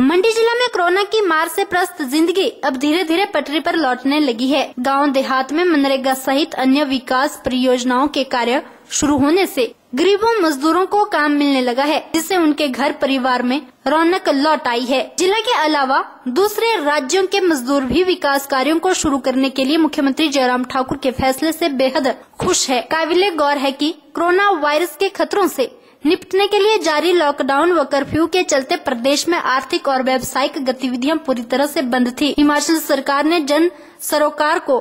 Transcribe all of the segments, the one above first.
मंडी जिला में कोरोना की मार से त्रस्त जिंदगी अब धीरे धीरे पटरी पर लौटने लगी है। गांव देहात में मनरेगा सहित अन्य विकास परियोजनाओं के कार्य शुरू होने से गरीबों मजदूरों को काम मिलने लगा है, जिससे उनके घर परिवार में रौनक लौट आई है। जिला के अलावा दूसरे राज्यों के मजदूर भी विकास कार्यों को शुरू करने के लिए मुख्यमंत्री जयराम ठाकुर के फैसले से बेहद खुश है। काबिले गौर है कि कोरोना वायरस के खतरों से निपटने के लिए जारी लॉकडाउन व कर्फ्यू के चलते प्रदेश में आर्थिक और व्यावसायिक गतिविधियां पूरी तरह से बंद थी। हिमाचल सरकार ने जन सरोकार को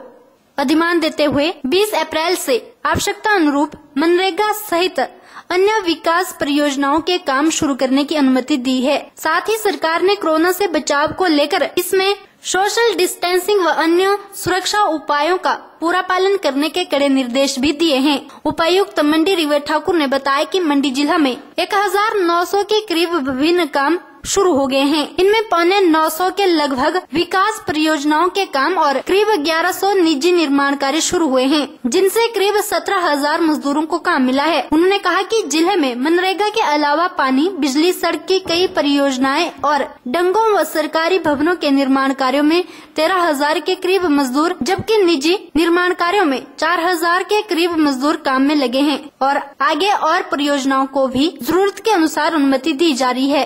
अधिमान देते हुए 20 अप्रैल से आवश्यकता अनुरूप मनरेगा सहित अन्य विकास परियोजनाओं के काम शुरू करने की अनुमति दी है। साथ ही सरकार ने कोरोना से बचाव को लेकर इसमें सोशल डिस्टेंसिंग व अन्य सुरक्षा उपायों का पूरा पालन करने के कड़े निर्देश भी दिए हैं। उपायुक्त मंडी रिवर ठाकुर ने बताया कि मंडी जिला में 1900 के करीब विभिन्न काम शुरू हो गए हैं। इनमें 950 के लगभग विकास परियोजनाओं के काम और करीब 1100 निजी निर्माण कार्य शुरू हुए हैं, जिनसे करीब 17,000 मजदूरों को काम मिला है। उन्होंने कहा कि जिले में मनरेगा के अलावा पानी, बिजली, सड़क की कई परियोजनाएं और डंगों व सरकारी भवनों के निर्माण कार्यों में 13,000 के करीब मजदूर, जबकि निजी निर्माण कार्यों में 4,000 के करीब मजदूर काम में लगे हैं और आगे और परियोजनाओं को भी जरूरत के अनुसार अनुमति दी जा रही है।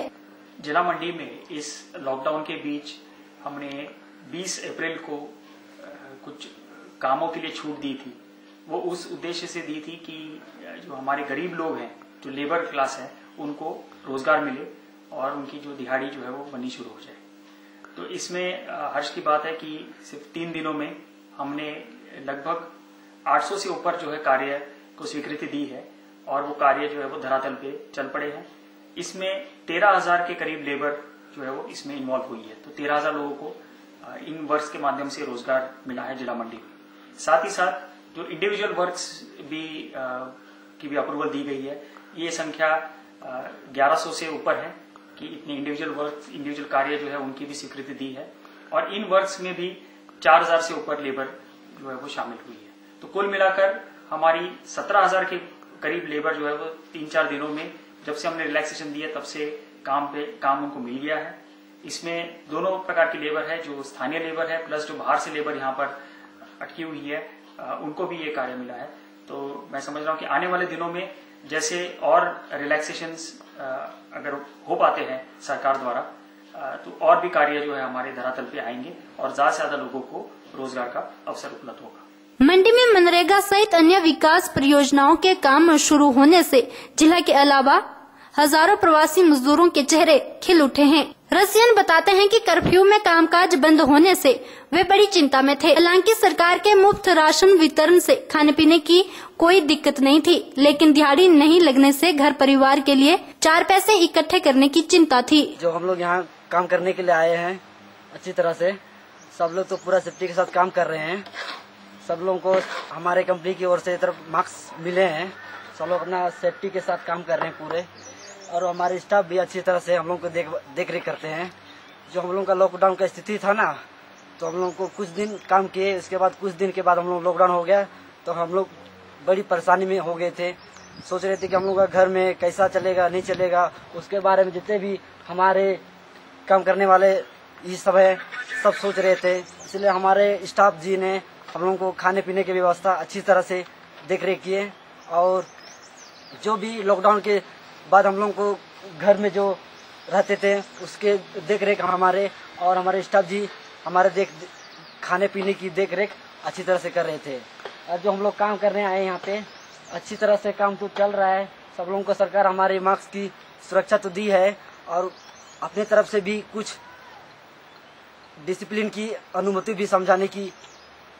जिला मंडी में इस लॉकडाउन के बीच हमने 20 अप्रैल को कुछ कामों के लिए छूट दी थी। वो उस उद्देश्य से दी थी कि जो हमारे गरीब लोग हैं, जो लेबर क्लास है, उनको रोजगार मिले और उनकी जो दिहाड़ी जो है वो बननी शुरू हो जाए। तो इसमें हर्ष की बात है कि सिर्फ 3 दिनों में हमने लगभग 800 से ऊपर जो है कार्य को स्वीकृति दी है और वो कार्य जो है वो धरातल पे चल पड़े हैं। इसमें 13,000 के करीब लेबर जो है वो इसमें इन्वॉल्व हुई है। तो 13,000 लोगों को इन वर्क्स के माध्यम से रोजगार मिला है जिला मंडी में। साथ ही साथ जो इंडिविजुअल वर्क्स भी की भी अप्रूवल दी गई है, ये संख्या 1100 से ऊपर है कि इतने इंडिविजुअल कार्य जो है उनकी भी स्वीकृति दी है और इन वर्क्स में भी 4,000 से ऊपर लेबर जो है वो शामिल हुई है। तो कुल मिलाकर हमारी 17,000 के करीब लेबर जो है वो 3-4 दिनों में, जब से हमने रिलैक्सेशन दिया तब से काम उनको मिल गया है। इसमें दोनों प्रकार की लेबर है, जो स्थानीय लेबर है प्लस जो बाहर से लेबर यहाँ पर अटकी हुई है, उनको भी ये कार्य मिला है। तो मैं समझ रहा हूँ कि आने वाले दिनों में जैसे और रिलैक्सेशंस अगर हो पाते हैं सरकार द्वारा, तो और भी कार्य जो है हमारे धरातल पे आएंगे और ज्यादा से ज्यादा लोगों को रोजगार का अवसर उपलब्ध होगा। मंडी में मनरेगा सहित अन्य विकास परियोजनाओं के काम शुरू होने से जिला के अलावा हजारों प्रवासी मजदूरों के चेहरे खिल उठे हैं। रसियन बताते हैं कि कर्फ्यू में कामकाज बंद होने से वे बड़ी चिंता में थे। हालांकि सरकार के मुफ्त राशन वितरण से खाने पीने की कोई दिक्कत नहीं थी, लेकिन दिहाड़ी नहीं लगने से घर परिवार के लिए 4 पैसे इकट्ठे करने की चिंता थी। जो हम लोग यहाँ काम करने के लिए आए हैं, अच्छी तरह से सब लोग तो पूरा सेफ्टी के साथ काम कर रहे हैं। सब लोगों को हमारे कंपनी की ओर से तरफ मार्क्स मिले हैं। सब लोग अपना सेफ्टी के साथ काम कर रहे हैं पूरे, और हमारे स्टाफ भी अच्छी तरह से हम लोग को देख रेख करते हैं। जो हम लोग का लॉकडाउन का स्थिति था ना, तो हम लोग को कुछ दिन काम किए, उसके बाद कुछ दिन के बाद हम लोग लॉकडाउन हो गया, तो हम लोग बड़ी परेशानी में हो गए थे। सोच रहे थे कि हम लोग का घर में कैसा चलेगा नहीं चलेगा, उसके बारे में जितने भी हमारे काम करने वाले ये सब है, सब सोच रहे थे। इसलिए हमारे स्टाफ जी ने हम लोगों को खाने पीने की व्यवस्था अच्छी तरह से देख रेख किए, और जो भी लॉकडाउन के बाद हम लोगों को घर में जो रहते थे उसके देख रेख हमारे और हमारे स्टाफ जी हमारे खाने पीने की देख रेख अच्छी तरह से कर रहे थे। और जो हम लोग काम करने आए यहाँ पे, अच्छी तरह से काम तो चल रहा है। सब लोगों को सरकार हमारे मार्क्स की सुरक्षा तो दी है और अपनी तरफ से भी कुछ डिसिप्लिन की अनुमति भी समझाने की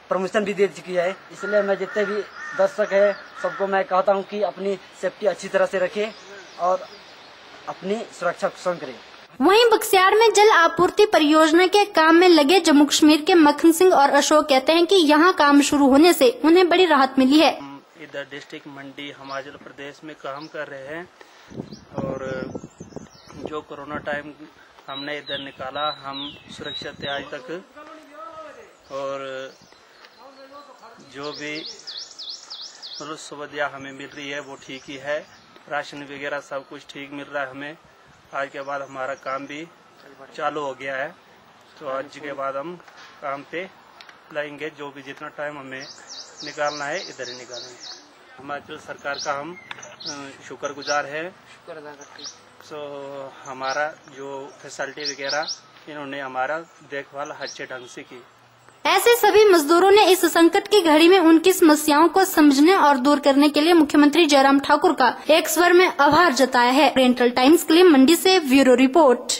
परमिशन भी दे चुकी है। इसलिए मैं जितने भी दर्शक है सबको मैं कहता हूँ कि अपनी सेफ्टी अच्छी तरह से रखें और अपनी सुरक्षा स्वयं करें। वहीं बक्सियार में जल आपूर्ति परियोजना के काम में लगे जम्मू कश्मीर के मक्खन सिंह और अशोक कहते हैं कि यहाँ काम शुरू होने से उन्हें बड़ी राहत मिली है। इधर डिस्ट्रिक्ट मंडी हिमाचल प्रदेश में काम कर रहे हैं और जो कोरोना टाइम हमने इधर निकाला, हम सुरक्षित थे आज तक, और जो भी मतलब सुविधा हमें मिल रही है वो ठीक ही है। राशन वगैरह सब कुछ ठीक मिल रहा है हमें। आज के बाद हमारा काम भी चालू हो गया है। तो आज के बाद हम काम पे लगेंगे, जो भी जितना टाइम हमें निकालना है इधर ही निकालेंगे। हिमाचल सरकार का हम शुक्रगुजार है। तो हमारा जो फैसिलिटी वगैरह इन्होंने हमारा देखभाल अच्छे ढंग से की। ऐसे सभी मजदूरों ने इस संकट की घड़ी में उनकी समस्याओं को समझने और दूर करने के लिए मुख्यमंत्री जयराम ठाकुर का एक स्वर में आभार जताया है। ओरिएंटल टाइम्स के लिए मंडी से ब्यूरो रिपोर्ट।